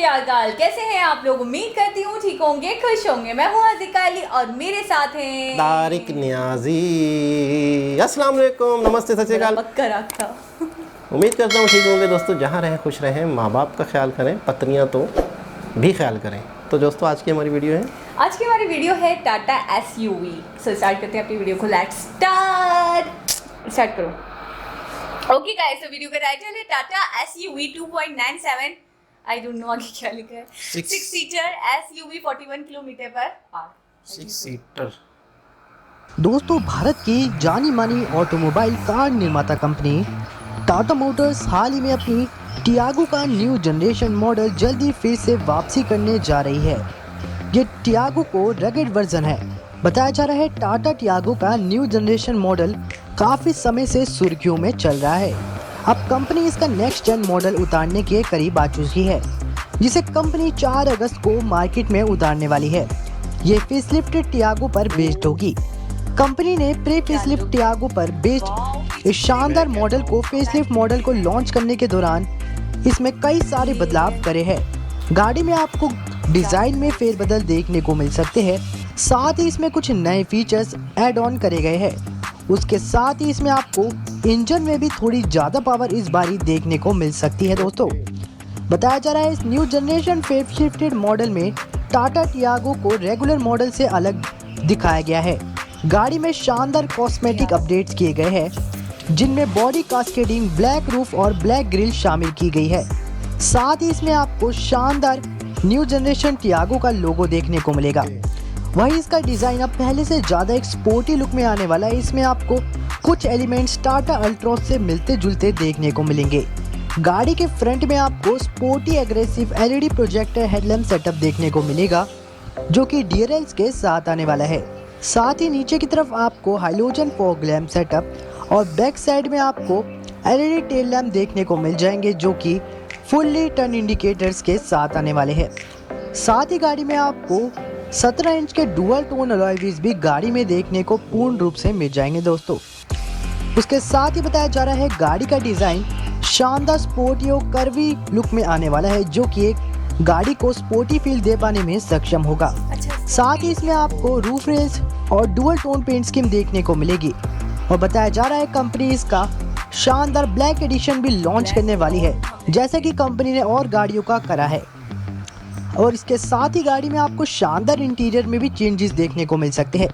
क्या हाल, कैसे हैं आप लोग। उम्मीद करती हूँ ठीक होंगे, खुश होंगे। मैं हूँ हज़िका अली और मेरे साथ हैं तारिक नियाजी। अस्सलाम वालेकुम, नमस्ते, सत श्री अकाल। पक्का रखा। उम्मीद करता हूँ ठीक होंगे दोस्तों। जहाँ रहें खुश रहें, माँ बाप का ख्याल करें, पत्नियाँ तो भी ख्याल करें। तो दोस्तों आज की हमारी वीडियो है टाटा SUV। सो स्टार्ट करते हैं अपनी वीडियो को। लेट्स स्टार्ट करो। ओके गाइस, तो वीडियो का टाइटल है Tata SUV 2.97। I don't know आगे क्या लिखा है। 6 सीटर SUV 41 किलोमीटर पर 6 सीटर। दोस्तों, भारत की जानी मानी ऑटोमोबाइल कार निर्माता कंपनी टाटा मोटर्स हाल ही में अपनी टियागो का न्यू जनरेशन मॉडल जल्दी फिर से वापसी करने जा रही है। ये टियागो को रगेड वर्जन है। बताया जा रहा है टाटा टियागो का न्यू जनरेशन मॉडल काफी समय से सुर्खियों में चल रहा है। अब कंपनी इसका नेक्स्ट जेन मॉडल उतारने के करीब आ चुकी है, जिसे कंपनी 4 अगस्त को मार्केट में उतारने वाली है। ये फेसलिफ्टेड टियागो पर बेस्ड होगी। कंपनी ने प्री फेसलिफ्ट टियागो पर बेस्ड इस शानदार मॉडल को फेसलिफ्ट मॉडल को लॉन्च करने के दौरान इसमें कई सारे बदलाव करे हैं। गाड़ी में आपको डिजाइन में फेरबदल देखने को मिल सकते हैं, साथ ही इसमें कुछ नए फीचर्स ऐड ऑन करे गए हैं। उसके साथ ही इसमें आपको इंजन में भी थोड़ी ज्यादा पावर इस बारी देखने को मिल सकती है। दोस्तों, बताया जा रहा है इस न्यू जनरेशन फेसलिफ्टेड मॉडल में टाटा टियागो को रेगुलर मॉडल से अलग दिखाया गया है। गाड़ी में शानदार कॉस्मेटिक अपडेट्स किए गए हैं, जिनमें बॉडी कास्केडिंग, ब्लैक रूफ और ब्लैक ग्रिल शामिल की गई है। साथ ही इसमें आपको शानदार न्यू जनरेशन टियागो का लोगो देखने को मिलेगा। वहीं इसका डिजाइन अब पहले से ज्यादा एक स्पोर्टी लुक में आने वाला है। इसमें आपको कुछ एलिमेंट्स टाटा अल्ट्रॉस से मिलते जुलते देखने को मिलेंगे। गाड़ी के फ्रंट में आपको sporty aggressive LED projector headlamp setup देखने को मिलेगा, जो कि DRLs के साथ आने वाला है। साथ ही नीचे की तरफ आपको हाइलोजन फॉग लैम्प सेटअप और बैक साइड में आपको LED टेल लैम्प देखने को मिल जाएंगे, जो कि फुल्ली टर्न इंडिकेटर्स के साथ आने वाले हैं। साथ ही गाड़ी में आपको 17 इंच के डुअल टोन अलॉय व्हील्स भी गाड़ी में देखने को पूर्ण रूप से मिल जाएंगे। दोस्तों, उसके साथ ही बताया जा रहा है गाड़ी का डिजाइन शानदार स्पोर्टी और कर्वी लुक में आने वाला है, जो कि एक गाड़ी को स्पोर्टी फील दे पाने में सक्षम होगा। साथ ही इसमें आपको रूफ रेल्स और डुअल टोन पेंट स्कीम देखने को मिलेगी और बताया जा रहा है कंपनी इसका शानदार ब्लैक एडिशन भी लॉन्च करने वाली है, जैसा कि कंपनी ने और गाड़ियों का करा है। और इसके साथ ही गाड़ी में आपको शानदार इंटीरियर में भी चेंजेस देखने को मिल सकते हैं।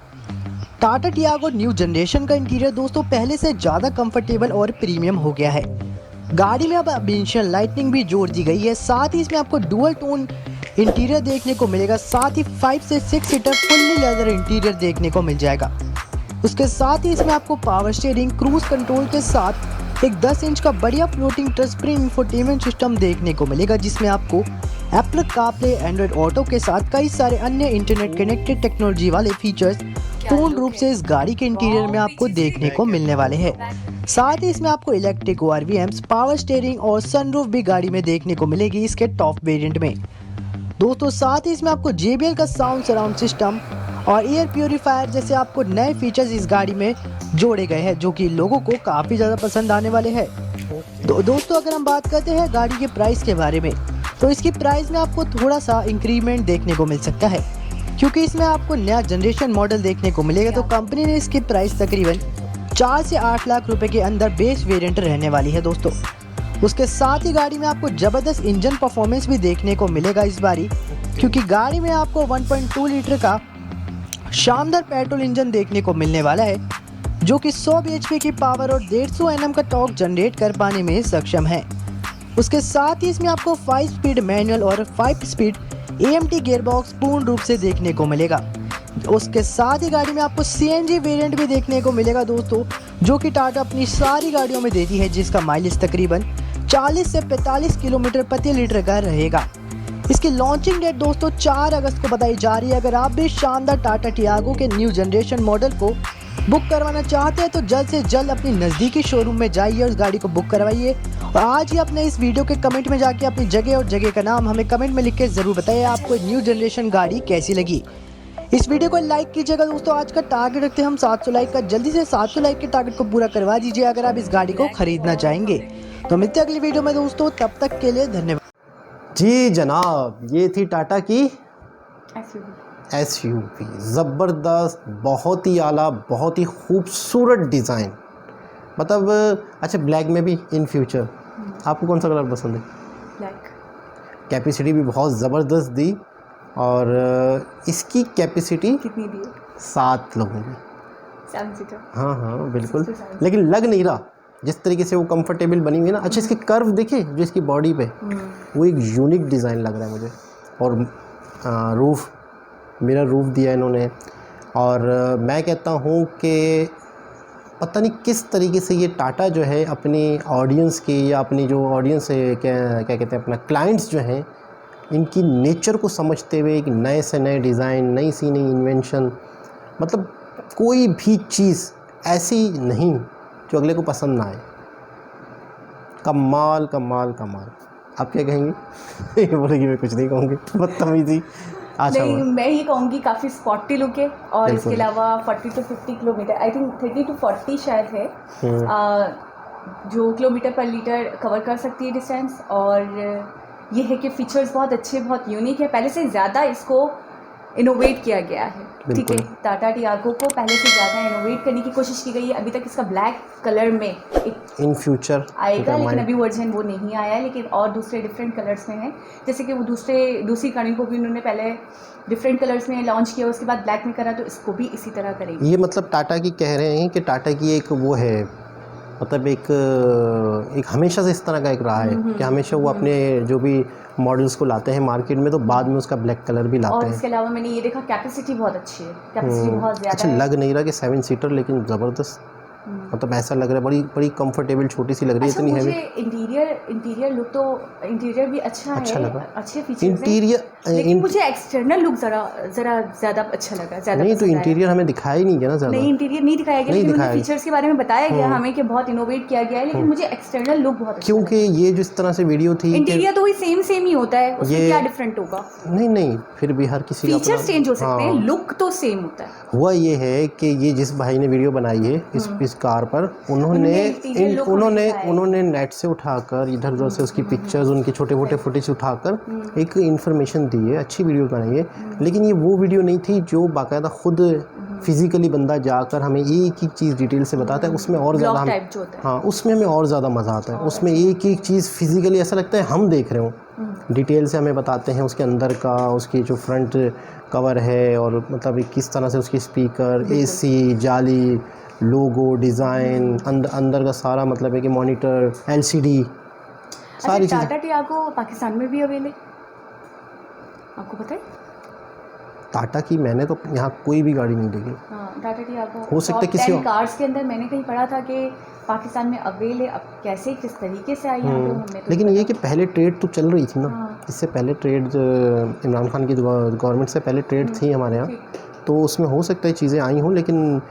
टाटा टियागो न्यू जनरेशन का इंटीरियर दोस्तों पहले से ज्यादा कंफर्टेबल और प्रीमियम हो गया है। गाड़ी में अब एम्बिएंट लाइटनिंग भी जोड़ दी गई है। साथ ही इसमें आपको डुअल टोन इंटीरियर देखने को मिलेगा। साथ ही 5 से 6 सीटर फुल्ली लेदर इंटीरियर देखने को मिल जाएगा। उसके साथ ही इसमें आपको पावर स्टीयरिंग, क्रूज कंट्रोल के साथ एक 10 इंच का बढ़िया floating touch screen infotainment system देखने को मिलेगा, जिसमें आपको एप्पल कारप्ले, एंड्रॉइड ऑटो के साथ कई सारे अन्य इंटरनेट कनेक्टेड टेक्नोलॉजी वाले फीचर्स पूर्ण रूप से इस गाड़ी के इंटीरियर में आपको देखने को मिलने वाले हैं। साथ ही इसमें आपको इलेक्ट्रिक ORVMs, पावर स्टीयरिंग और सनरूफ भी गाड़ी में देखने को मिलेगी इसके टॉप वेरिएंट में। दोस्तों, साथ ही इसमें आपको JBL का साउंड सराउंड सिस्टम और एयर प्योरीफायर जैसे आपको नए फीचर्स इस गाड़ी में जोड़े गए हैं, जो कि लोगों को काफी ज्यादा पसंद आने वाले हैं। दोस्तों, अगर हम बात करते हैं गाड़ी के प्राइस के बारे में, तो इसकी प्राइस में आपको थोड़ा सा इंक्रीमेंट देखने को मिल सकता है, क्योंकि इसमें आपको नया जनरेशन मॉडल देखने को मिलेगा। तो कंपनी ने इसकी प्राइस तकरीबन 4 से 8 लाख रुपए के अंदर बेस वेरिएंट रहने वाली है। दोस्तों, उसके साथ ही गाड़ी में आपको जबरदस्त इंजन परफॉर्मेंस भी देखने को मिलेगा इस बारी, क्योंकि गाड़ी में आपको 1.2 लीटर का शानदार पेट्रोल इंजन देखने को मिलने वाला है, जो कि 100 bhp की पावर और 150 Nm का टॉर्क जनरेट कर पाने में सक्षम है। उसके साथ ही इसमें आपको 5 स्पीड मैनुअल और 5 स्पीड AMT गियरबॉक्स पूर्ण रूप से देखने को मिलेगा। उसके साथ ही गाड़ी में आपको CNG वेरिएंट भी देखने को मिलेगा दोस्तों, जो कि टाटा अपनी सारी गाड़ियों में देती है, जिसका माइलेज तकरीबन 40 से 45 किलोमीटर प्रति लीटर का रहेगा। इसकी लॉन्चिंग डेट दोस्तों 4 अगस्त को बताई जा रही है। अगर आप भी शानदार टाटा टियागो के न्यू जनरेशन मॉडल को बुक करवाना चाहते हैं तो जल्द से जल्द अपनी नज़दीकी शोरूम में जाइए और इस गाड़ी को बुक करवाइए। और आज ही अपने इस वीडियो के कमेंट में जाके अपनी जगह और जगह का नाम हमें कमेंट में लिख के ज़रूर बताइए आपको न्यू जनरेशन गाड़ी कैसी लगी। इस वीडियो को लाइक कीजिएगा दोस्तों। आज का टारगेट रखते हैं हम 700 लाइक का। जल्दी से 700 लाइक के टारगेट को पूरा करवा दीजिए अगर आप इस गाड़ी को खरीदना चाहेंगे। तो मिलते हैं अगली वीडियो में दोस्तों, तब तक के लिए धन्यवाद। जी जनाब, ये थी टाटा की SUV। SUV, ज़बरदस्त, बहुत ही आला, बहुत ही खूबसूरत डिज़ाइन। मतलब अच्छा, ब्लैक में भी इन फ्यूचर आपको कौन सा कलर पसंद है? ब्लैक। कैपेसिटी भी बहुत ज़बरदस्त दी, और इसकी कैपेसिटी कितनी दी है? 7 लोगों की। 7 सीटर। हाँ हाँ बिल्कुल, 6 to 7। लेकिन लग नहीं रहा जिस तरीके से वो कंफर्टेबल बनी हुई है ना। अच्छा, इसके कर्व देखिए जो इसकी बॉडी पे, वो एक यूनिक डिज़ाइन लग रहा है मुझे। और रूफ़, मिरर रूफ़ दिया इन्होंने। और मैं कहता हूँ कि पता नहीं किस तरीके से ये टाटा जो है अपनी ऑडियंस के, या अपनी जो ऑडियंस है, क्या क्या कहते हैं, अपना क्लाइंट्स जो हैं, इनकी नेचर को समझते हुए एक नए से नए डिज़ाइन, नई सी नई इन्वेंशन, मतलब कोई भी चीज़ ऐसी नहीं जो अगले को पसंद ना आए। कमाल कमाल कमाल। आप क्या कहेंगे? ये बोलेगी मैं कुछ नहीं कहूँगी, बदतमीजी। अच्छा नहीं, हुआ। मैं ये कहूँगी काफ़ी स्पॉटी लुक है, और बिल्कुल। इसके अलावा 40 to 50 kilometre, I think 30 to 40 शायद है, जो किलोमीटर पर लीटर कवर कर सकती है डिस्टेंस। और ये है कि फीचर्स बहुत अच्छे, बहुत यूनिक है, पहले से ज़्यादा इसको इनोवेट किया गया है। ठीक है, बिल्कुल। टाटा टियागो को पहले से ज़्यादा इनोवेट करने की कोशिश की गई है। अभी तक इसका ब्लैक कलर में एक इन फ्यूचर आएगा, लेकिन अभी वर्जन वो नहीं आया है, लेकिन और दूसरे डिफरेंट कलर्स में है। जैसे कि वो दूसरी गाड़ियों को भी उन्होंने पहले डिफरेंट कलर्स में लॉन्च किया, उसके बाद ब्लैक में करा, तो इसको भी इसी तरह करेंगे। ये मतलब टाटा की कह रहे हैं कि टाटा की एक वो है, मतलब एक हमेशा से इस तरह का एक रहा है कि हमेशा वो अपने जो भी मॉडल्स को लाते हैं मार्केट में, तो बाद में उसका ब्लैक कलर भी लाते और हैं। इसके अलावा मैंने ये देखा, कैपेसिटी बहुत अच्छी है, कैपेसिटी बहुत ज़्यादा अच्छा, है। लग नहीं रहा कि 7 सीटर, लेकिन ज़बरदस्त, मतलब ऐसा लग रहा है बड़ी बड़ी कंफर्टेबल, छोटी सी लग रही है, अच्छा, इतनी मुझे हैवी। इंटीरियर लुक तो इंटीरियर भी अच्छा अच्छा है, लगा अच्छे फीचर्स हैं, इंटीरियर। लेकिन मुझे एक्सटर्नल लुक ज़रा ज़्यादा अच्छा लगा, ज़्यादा नहीं तो पसंद आया। इंटीरियर हमें दिखाया ही नहीं गया ना ज़्यादा। नहीं, इंटीरियर नहीं दिखाया गया, नहीं लेकिन उन्हें दिखाया गया। फीचर्स के बारे में बताया गया हमें कि बहुत इनोवेट किया गया है, लेकिन मुझे एक्सटर्नल लुक बहुत अच्छा क्योंकि ये जिस तरह से वीडियो थी लगा। कि इंटीरियर तो वही सेम ही होता है, उसमें ये- क्या डिफरेंट होगा? नहीं फिर भी हर किसी का फीचर्स चेंज हो सकते हैं, हाँ। लुक तो सेम होता है। हुआ ये है कि ये जिस भाई ने वीडियो बनाई है इस कार पर, उन्होंने interior look हमें दिखाया है। उन्होंने नेट से उठाकर, इधर उधर से उसकी पिक्चर्स, उनके छोटे मोटे फुटेज उठाकर एक इन्फॉर्मेशन दी है, अच्छी वीडियो बनाई है। लेकिन ये वो वीडियो नहीं थी जो बाकायदा खुद फिजिकली बंदा जाकर हमें एक एक चीज़ डिटेल से बताता है। उसमें और ज़्यादा ब्लॉग टाइप जो होता है। हाँ, उसमें हमें और ज़्यादा मज़ा आता है। उसमें एक एक चीज़ फिजिकली ऐसा लगता है हम देख रहे हो, डिटेल से हमें बताते हैं उसके अंदर का, उसकी जो फ्रंट कवर है, और मतलब किस तरह से उसकी स्पीकर, एसी, जाली, लोगो, डिज़ाइन, अंदर का सारा, मतलब है कि मॉनिटर, LCD, सारी अच्छा, चीज़ें। टाटा टियागो पाकिस्तान में भी अवेलेबल है, आपको पता है? टाटा की मैंने तो यहाँ कोई भी गाड़ी नहीं देखी। हाँ, टाटा टियागो हो सकता है किसी और कार्स के अंदर मैंने कहीं पढ़ा था कि पाकिस्तान में अवेलेबल है। अब कैसे किस तरीके से आई यहाँ पे हमें तो लेकिन नहीं ये कि पहले ट्रेड तो चल रही थी ना। हाँ। इससे पहले ट्रेड इमरान खान की गवर्नमेंट से पहले ट्रेड थी हमारे यहाँ, तो उसमें हो सकता है चीज़ें आई हों, लेकिन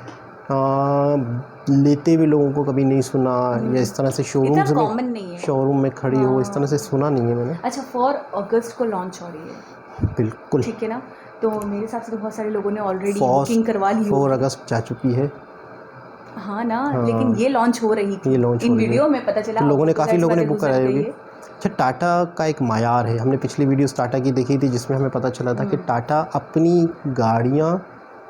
लेते हुए लोगों को कभी नहीं सुना, या इस तरह से इतना कॉमन नहीं है। शोरूम में खड़ी हो, इस तरह से सुना नहीं है मैंने। अच्छा, 4 अगस्त को लॉन्च हो रही है, बिल्कुल ठीक है ना? तो मेरे हिसाब से तो बहुत सारे लोगों ने ऑलरेडी बुकिंग करवा ली 4 अगस्त जा चुकी है। हाँ ना, लेकिन ये लॉन्च हो रही थी, ये लॉन्च इन वीडियो में पता चला, तो लोगों ने, काफ़ी लोगों ने बुक कराई होगी। है। अच्छा, टाटा का एक मायार है, हमने पिछली वीडियोस टाटा की देखी थी जिसमें हमें पता चला था कि टाटा अपनी गाड़ियाँ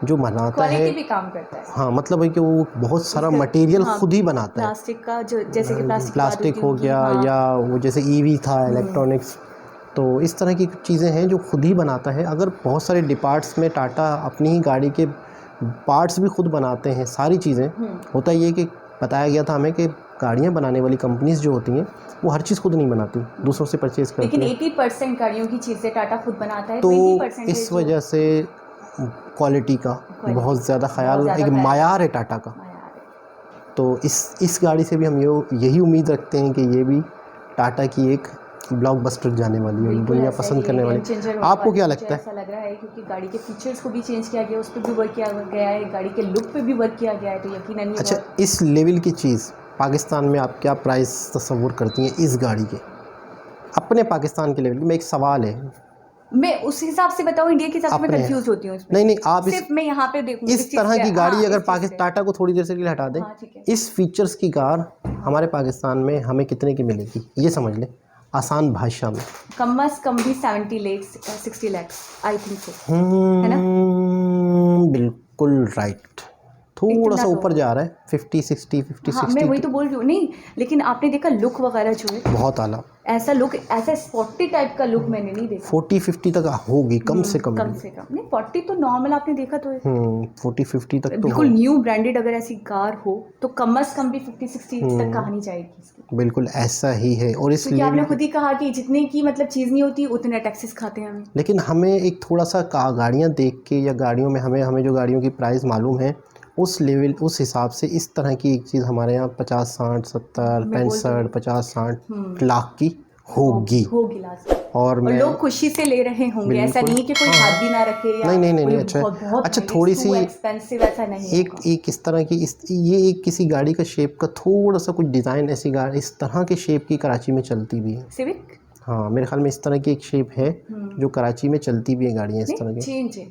जो बनाता है, क्वालिटी भी काम करता है। हाँ, मतलब है कि वो बहुत सारा मटेरियल खुद ही बनाता है। प्लास्टिक का, जो जैसे कि प्लास्टिक हो गया, या वो जैसे EV था, इलेक्ट्रॉनिक्स, तो इस तरह की चीज़ें हैं जो खुद ही बनाता है। अगर बहुत सारे डिपार्ट्स में टाटा अपनी ही गाड़ी के पार्ट्स भी खुद बनाते हैं, सारी चीज़ें। होता ये कि बताया गया था हमें कि गाड़ियाँ बनाने वाली कंपनीज जो होती हैं वो हर चीज़ खुद नहीं बनाती, दूसरों से परचेज करती लेकिन हैं। 80% गाड़ियों की चीज़ें टाटा खुद बनाता है, तो 20% इस वजह से क्वालिटी का बहुत ज़्यादा ख्याल, एक मायार है टाटा का। तो इस गाड़ी से भी हम यही उम्मीद रखते हैं कि ये भी टाटा की एक ब्लॉकबस्टर जाने वाली है, दुनिया पसंद करने वाली। आपको क्या लगता है? ऐसा लग रहा है क्योंकि गाड़ी के फीचर्स को भी चेंज किया गया, उस पर भी वर्क किया गया है, गाड़ी के लुक पे भी वर्क किया गया है, तो यकीनन। अच्छा, इस लेवल की चीज़ पाकिस्तान में आप क्या प्राइस तस्वुर करती हैं इस गाड़ी के, अपने पाकिस्तान के लेवल की? मैं एक सवाल है, मैं उस हिसाब से बताऊं, इंडिया के हिसाब से मैं कंफ्यूज होती हूँ इसमें। नहीं आप सिर्फ मैं यहाँ पे देखूंगी इस तरह की गाड़ी अगर पाकिस्तान, टाटा को थोड़ी देर से के लिए हटा दें, हाँ, इस फीचर्स की कार हमारे पाकिस्तान में हमें कितने की मिलेगी, ये समझ लें। आसान भाषा में। कम से कम भी 60 lakhs आई थिंक सो, है ना? बिल्कुल राइट, थोड़ा सा इतना तो ऊपर जा रहा है 50 60 50 हाँ, मैं 60 वही तो बोल रही हूँ। नहीं, लेकिन आपने देखा लुक वगैरह जो है, बहुत आला। ऐसा लुक, ऐसा स्पॉटी टाइप का लुक मैंने नहीं देखा। 40-50 तक होगी कम से कम। कम से कम नहीं, 40 तो नॉर्मल आपने देखा तो है। 40-50 तक तो बिल्कुल हो। न्यू ब्रांडेड अगर ऐसी कार हो तो कम से कम भी 50-60 तक कहानी जाएगी इसकी। बिल्कुल ऐसा ही है। और क्योंकि इसलिए आपने भी, खुद ही कहा कि जितने की मतलब चीज़ नहीं होती उतने टैक्सेस खाते हैं हमें। लेकिन हमें एक थोड़ा सा गाड़ियाँ देख के या गाड़ियों में हमें जो गाड़ियों की प्राइस मालूम है उस लेवल, उस हिसाब से इस तरह की एक चीज़ हमारे यहाँ 50 60 70 मैं बोल रही 65 50 60 लाख की होगी। होगी लास्ट। और मैं लोग खुशी से ले रहे होंगे, ऐसा नहीं है कि कोई हाथ भी ना रखे या नहीं, कोई बहुत अच्छा थोड़ी सी एक्सपेंसिव ऐसा नहीं एक इस तरह की ये एक किसी गाड़ी का शेप का थोड़ा सा कुछ डिज़ाइन, ऐसी गाड़ी इस तरह के शेप की कराची में चलती भी है। सिविक, हाँ मेरे ख्याल में इस तरह की एक शेप है जो कराची में चलती भी है गाड़ियाँ इस तरह की। चेंज है,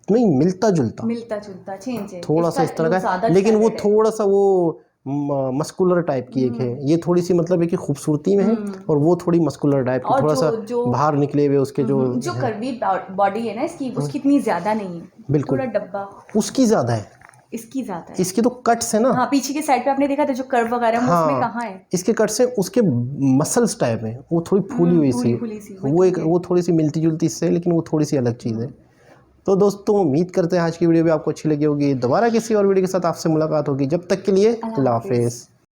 नहीं मिलता जुलता चेंज है, थोड़ा सा इस तरह का, लेकिन वो थोड़ा सा वो मस्कुलर टाइप की एक है। ये थोड़ी सी मतलब है कि खूबसूरती में है और वो थोड़ी मस्कुलर टाइप की, थोड़ा सा बाहर निकले हुए उसके जो कर्वी बॉडी है ना इसकी, उसकी इतनी ज्यादा नहीं है। बिल्कुल थोड़ा डब्बा उसकी ज़्यादा है, इसकी ज्यादा है। इसके तो कट्स है ना। हाँ, पीछे के साइड पे आपने देखा था जो कर्व वगैरह है, उसमें कहाँ है? इसके कट्स है, उसके मसल्स टाइप है, वो थोड़ी फूली हुई सी, वो थोड़ी सी मिलती जुलती इससे, लेकिन वो थोड़ी सी अलग चीज़ है। तो दोस्तों उम्मीद करते हैं आज की वीडियो भी आपको अच्छी लगी होगी। दोबारा किसी और वीडियो के साथ आपसे मुलाकात होगी। जब तक के लिए अल्लाह हाफिज़।